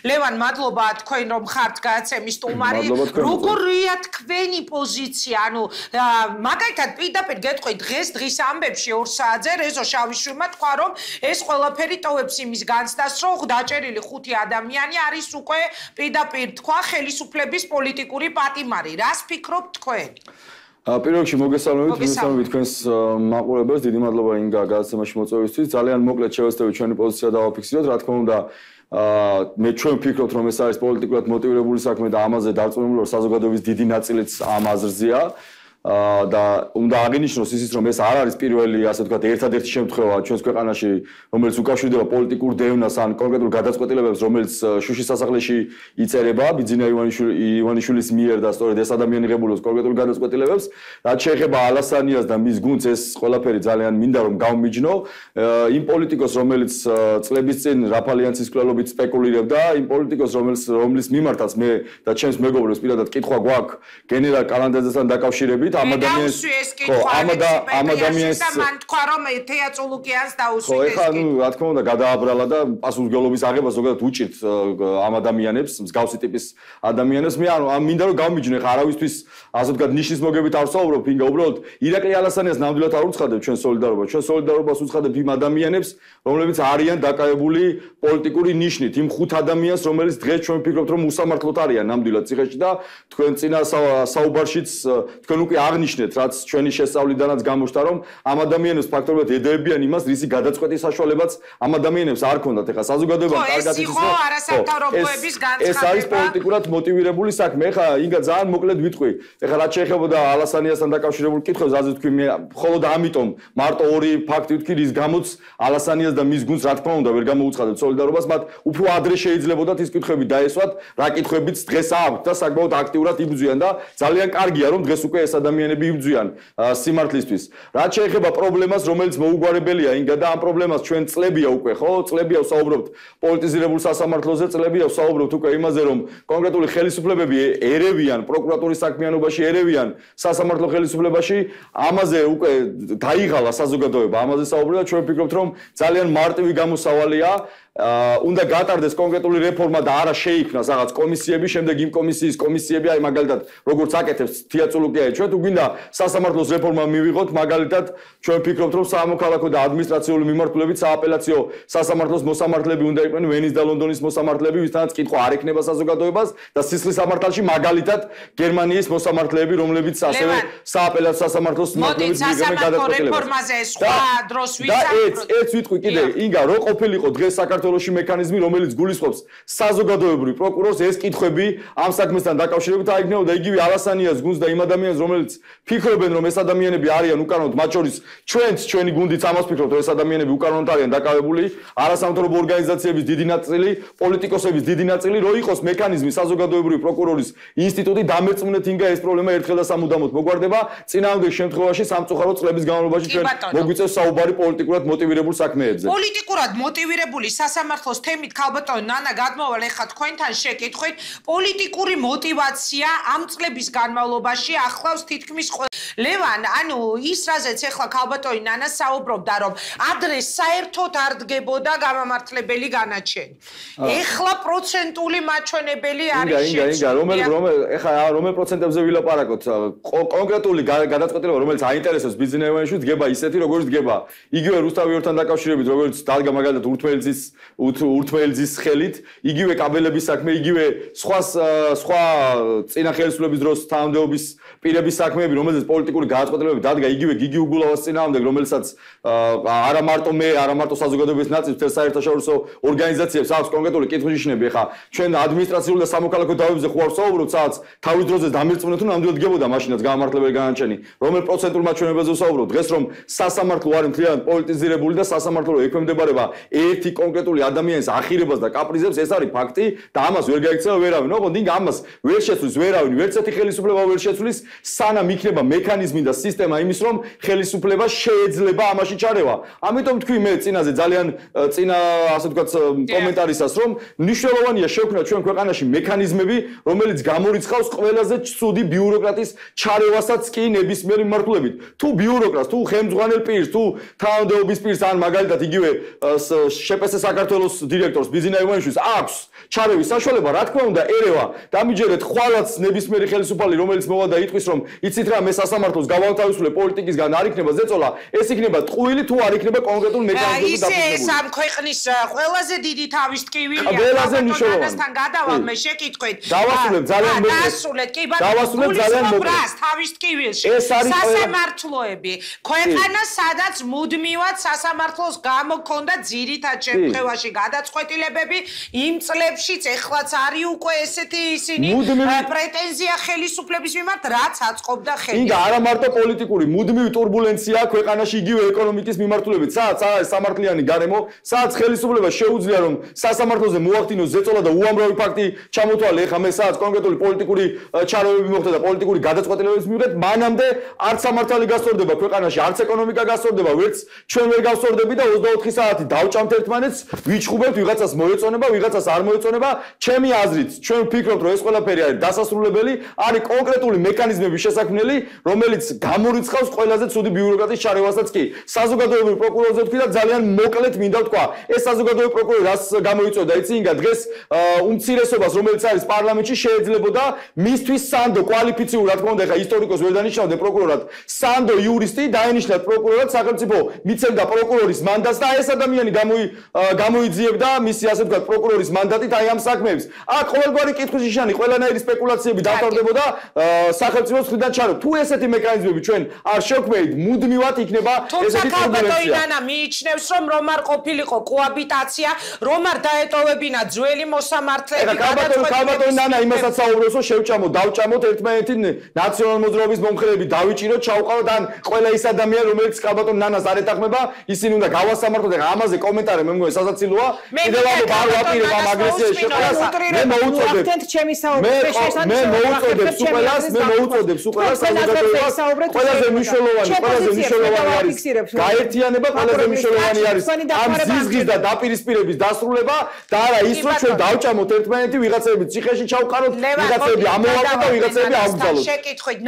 ლევან, მადლობა თქვენ რომ ხართ გადაცემის სტუმარი. როგორია თქვენი პოზიცია? ანუ მაგალითად პირდაპირ გეტყვით დღის ამბებში 2 საათზე რეზო შავიშვილმა თქვა რომ ეს ყველაფერი ტოვებს იმის განცდას რომ დაჭერილი 5 ადამიანი არის უკვე პირდაპირ თქვა ხელისუფლების პოლიტიკური პატიმარი. რას ფიქრობთ თქვენ? პირველ რიგში მოგესალმებით თქვენს მაყურებელს. დიდი მადლობა ინგა გადაცემაში მოწვევისთვის. ძალიან მოკლედ შევეცდებით ჩვენი პოზიცია დავაფიქსიროთ. რა თქმა უნდა, მე ჩვენ ვფიქრობთ რომ ეს არის პოლიტიკურად მოტივირებული საქმე და ამაზე დარწმუნებული ვარ საზოგადოების დიდი ნაწილიც ამ აზრზეა. და უნდა აღინიშნოს ისიც რომ ეს არ არის პირველი ასე ვთქვათ ერთადერთი შემთხვევა ჩვენს ქვეყანაში რომელიც უკავშირდება პოლიტიკურ დევნას ან კონკრეტულ გადაწყვეტილებებს რომელიც შუშის სასახლეში იწერება ბიძინა ივანიშვილის მიერ და სწორედ ეს ადამიანი ღებულობს კონკრეტულ გადაწყვეტილებებს რაც შეეხება ალასანიას და მის გუნდს ეს ყველაფერი ძალიან მინდა რომ გავმიჯნო იმ პოლიტიკოს რომელიც წლების წინ რაფალიანცის კვლელობით სპეკულირებდა იმ პოლიტიკოს რომლის მიმართაც მე და ჩემს მეგობრებს პირადად კითხვა გვაქვს გენერალ კალანდაძესთან დაკავშირებით ამ ადამიანს ამ ადამიანს მან თქვა რომ თეატრულუკიანს დაუსვით ეს ხო ეხლა რა თქმა უნდა გადააბრალა და პასუხისმგებლობის აღება ზოგადად უჭირთ ამ ადამიანებს მსგავსი ტიპის ადამიანებს მე ანუ მინდა რომ გავმიჯნო ეხლა არავისთვის ასე ვთქვათ ნიშნის მოგებით არ ვსაუბრობ ინგა უბრალოდ ირაკლი ალასანიას ნამდვილად არ უცხადებთ ჩვენ სოლიდარობას უცხადებთ იმ ადამიანებს რომლებიც არიან დაკავებული პოლიტიკური ნიშნით იმ 5 ადამიანს რომელიც დღეს ჩვენ ვფიქრობთ რომ უსამართლოდ არიან ნამდვილად ციხეში და თქვენ წინა საუბარშიც თქვენ უკვე აღნიშნეთ რაც ჩვენი შესწავლიდანაც გამოჩნდა რომ ამ ადამიანებს ფაქტობრივად ედეებიან იმას რისი გადაწყვეტის საშუალებაც ამ ადამიანებს არ ქონდათ ეხლა საზოგადოებამ კარგად იცის რომ ეს არის პოლიტიკურად მოტივირებული საქმე ეხლა ინგა ძალიან მოკლედ ვიტყვი ეხლა რაც შეეხებოდა ალასანიასთან დაკავშირებულ კითხვებს ასე თქვი მე მხოლოდ ამიტომ მარტო 2 ფაქტი ვთქვი რის გამოც ალასანიას და მის გუნდს რა თქმა უნდა ვერ გამოუცხადეთ სოლიდარობას მათ უფრო ადრე შეიძლებოდათ ის კითხვები დაესვათ რა კითხვებიც დღეს აქვთ და საკმაოდ აქტიურად იბრძვიან და ძალიან კარგია რომ დღეს უკვე ეს ადამიანები იბრძვიან სიმართლისთვის. რაც შეეხება პრობლემას, რომელიც მოუგვარებელია ინგა და ამ პრობლემას ჩვენ წლებია უკვე, ხო? წლებია ვსაუბრობთ პოლიტიზირებულ სასამართლოზე, წლებია ვსაუბრობთ უკვე იმაზე, რომ კონკრეტული ხელისუფლებები ერევიან პროკურატურის საქმიანობაში, ერევიან სასამართლო ხელისუფლებაში, ამაზე უკვე დაიღალა საზოგადოება, ამაზე საუბრობთ და ჩვენ ვფიქრობთ, რომ ძალიან მარტივი გამოსავალია უნდა გატარდეს კონკრეტული რეფორმა და არა შეიქმნას რაღაც კომისიები, შემდეგ იმ კომისიები, აი მაგალითად, როგორც აკეთებს თეატრულუკია, ჩვენ თუ გვინდა სასამართლოს რეფორმა მივიღოთ, მაგალითად, ჩვენ ვფიქრობთ, რომ სამოქალაქო და ადმინისტრაციული მიმართულებით სააპელაციო სასამართლოს მოსამართლეები უნდა იყვნენ ვენის და ლონდონის მოსამართლეები, ვისთანაც კითხვა არ ექნება საზოგადოებას და სისხლის სამართალში მაგალითად გერმანიის მოსამართლეები, რომლებიც ასევე სააპელაციო სასამართლოს მიმართულებით მიიღებენ გადაწყვეტილებას. რეფორმაზე სხვა დროს ვისაუბროთ. და ეს ვიტყვი კიდე, ინგა, რო ყოფილიყო დღეს საქართველოში მექანიზმი, რომელიც გულისხმობს საზოგადოებრივ პროკურორს, ეს კითხვები ამ საქმესთან დაკავშირებით აიგნებოდა იგივე ალასანიას გუნდს და იმ ადამიანს, რომელიც ფიქრობენ, რომ ეს ადამიანები არიან უკანონოდ, მათ შორის ჩვენი გუნდიც ამას ფიქრობთ, რომ ეს ადამიანები უკანონოდ არიან დაკავებული, არასამთავრობო ორგანიზაციების დიდი ნაწილი, პოლიტიკოსების დიდი ნაწილი, რო იყოს მექანიზმი საზოგადოებრივი პროკურორის ინსტიტუტი, დამერწმუნეთ ინგა ეს პრობლემა ერთხელ და სამუდამოდ მოგვარდება, წინააღმდეგ შემთხვევაში სამწუხარო წლების განმავლობაში ჩვენ მოგვიწევს საუბარი პოლიტიკურად მოტივირებულ საქმეებზე. პოლიტიკურად მოტივირებული სასამართლოს თემით ქალბატონი ნანა გადმოვალ ეხა თქვენთან შეკითხვით პოლიტიკური მოტივაცია ამ წლების განმავლობაში ახლავს თითქმის ლევან ანუ ის რაზეც ეხლა ქალბატონი ნანა საუბრობდა რომ ადრე საერთოდ არ დგებოდა გამამართლებელი განაჩენი ეხლა პროცენტული მაჩვენებელი არის ეხლა რომელ პროცენტებზე ვილაპარაკოთ კონკრეტული გადაწყვეტილება რომელიც აინტერესებს ბიზნეს ევენში დგება ისეთი როგორც დგება იგივე რუსთავიორთან დაკავშირებით როგორც დადგა მაგალითად ურთმელძის ხელით, იგივე კაბელების საქმე, იგივე სხვა წინა ხელისუფლების დროს თანამდებობის პირების საქმეები, რომელზეც პოლიტიკური გადაწყვეტილებები დადგა, იგივე გიგი უგულავას წინააღმდეგ, რომელსაც არა მარტო მე, არა მარტო საზოგადოების ნაწილი, თელ საერთაშორისო ორგანიზაციებს აქვს კონკრეტული კითხვისნიშნები, ხა ჩვენ ადმინისტრაციული და სამოქალაქო დავებზე ხო არ ვსაუბრობთ, სადაც თავის დროზე დამერწმუნეთ, რომ ნამდვილად დგებოდა მაშინაც გამამართლებელი განაჩენი, რომელ პროცენტულ მაჩვენებელზე ვსაუბრობთ. დღეს რომ სასამართლო არის მთლიანად პოლიტიზირებული და სასამართლო ექვემდებარება ერთი კონკრეტული ადამიანის ახირებას და კაპრიზებს ეს არის ფაქტი და ამას ვერ გაიქცევა ვერავინ. ოღონდ ინგ ამას ვერ შეცვლის ვერავინ, ვერც ერთი ხელისუფლება ვერ შეცვლის, სანამ იქნება მექანიზმი და სისტემა იმის, რომ ხელისუფლება შეეძლება ამაში ჩარევა. ამიტომ თქვი მე წინაზე ძალიან წინა ასე ვთქვათ კომენტარისას, რომ მნიშვნელოვანია შექმნა ჩვენ ქვეყანაში მექანიზმები, რომელიც გამორიცხავს ყველაზე ცუდი ბიუროკრატის ჩარევასაც კი ნებისმიერი მიმართულებით. თუ ბიუროკრატს, თუ ხელმძღვანელ პირს, თუ თანამდებობის პირს ან მაგალითად იგივე შპს საქართველოს დირექტორს ბიზინა ივანიშვილს აქვს ჩარევის საშუალება, რა თქმა უნდა, ერევა დამიჯერეთ ხვალაც ნებისმიერი ხელისუფალი, რომელიც მოვა და იტყვის, რომ იცით რა, მე სასამართლოს გავავთავისუფლებ პოლიტიკისგან არ იქნება ზეწოლა, ეს იქნება ტყუილი თუ არ იქნება კონკრეტულ მექანიზმებზე დაფუძნებული. ისე ამ ქვეყნის ყველაზე დიდი თავის ტკივილია. ყველაზე მნიშვნელოვანი. გადავალ მე შეკითხვით. დავასრულებ ძალიან მოკლედ. დავასრულეთ, კი ბატონო. დავასრულებ ძალიან მოკლედ. თავის ტკივილში. ეს არის სასამართლოები. ქვეყანა სადაც მუდმივად სასამართლოს გამო ქონდა ძირითად შემთხვევაში გადაწყვეტილებები, იმ წლებშიც ეხლაც არის უკვე ესეთი ისინი პრეტენზია ხელისუფლების მიმართ, რაც აწყობდა ხელს. ინდა არა მარტო პოლიტიკური, მუდმივი турბულენცია ქვეყანაში იგივე ეკონომიკის მიმართულებით, სადაც არის სამართლიანი გარემო, სადაც ხელისუფლება შეუძლია რომ სასამართლოზე მოახდინოს ზეწოლა და უამრავი ფაქტი ჩამოთვალე, ეხლა მე სადაც კონკრეტული პოლიტიკური ჩარეულები მოხდა და პოლიტიკური გადაწყვეტილებების მიუხედავად, მანამდე არც სამართალი გასწორდება ქვეყანაში, არც ეკონომიკა გასწორდება, ვერც ჩვენ ვერ გავსწორდები და 24 საათი დავჭამთ ერთმანეთს, ვიჩხუბებთ, ვიღაცას მოეწონება, ვიღაცას არ მოეწონება, ჩემი აზრით, ჩვენ ვფიქრობთ, რომ ეს ყველაფერი არის დასასრულებელი, არის კონკრეტული მექანიზმების შესაქმნელი, რომელიც გამორიცხავს ყველაზე ცუდი ბიუროკრატიის ჩარევასაც კი. საზოგადოებრივ პროკურორზე ვთქვი და ძალიან მოკლედ მინდა ვთქვა, ეს საზოგადოებრივ პროკურორი რას გამოიწვევდა, იცი ინგა დღეს უმცირესობას, რომელიც არის პარლამენტში, შეეძლებოდა მისთვის სანდო კვალიფიციურ, რა თქმა უნდა, ეხა ისტორიკოს ვერ დანიშნავდნენ პროკურორად, სანდო იურისტი დაენიშნათ პროკურორად, სახელმწიფო მიცემდა პროკურორის მანდატს და ეს ადამიანი გამოიძიებდა მისი ასე ვთქვათ პროკურორის მანდატით აი ამ საქმეებს. აქ ყოველგვარი კითხვის ნიშანი, ყველანაირი სპეკულაციები დავთავრდებოდა სახელმწიფოს მხრიდან ჩარო. თუ ესეთი მექანიზმები ჩვენ არ შევქმნით, მუდმივად იქნება ესეთი турბულენცია. თუმცა მიიჩნევს, რომ რომ არ ყოფილიყო კოაბიტაცია, რომ არ დაეტოვებინა ძველი მოსამართლეები. კაბატონი ნანა იმასაც საუბრობს, რომ შევჭამოთ, დავჭამოთ ერთმანეთი ნაციონალ მოძრაობის მომხრეები, დავიჭიროთ, ჩავყავოთ ან ყველა ის ადამიანი, რომელიც კაბატონ ნანას არ ეთანხმება, ისინი უნდა გავასამართლოთ. ეხლა ამაზე კომენტარი მე მგონი სასაცილოა. კიდევ ამ არ ვაპირებ ამ აგრესიას შეყოლას. მე მოუწოდებ სუპელას საზოგადოებას. ყველაზე მნიშვნელოვანი არის გაერთიანება, ყველაზე მნიშვნელოვანი არის ამ ზიზღის და დაპირისპირების დასრულება და არა ის, რომ ჩვენ დავჭამოთ ერთმანეთი, ვიღაცები ციხეში ჩავყაროთ, ვიღაცები ამოვაკოთ და ვიღაცები აგვგზავნოთ. შეკითხვით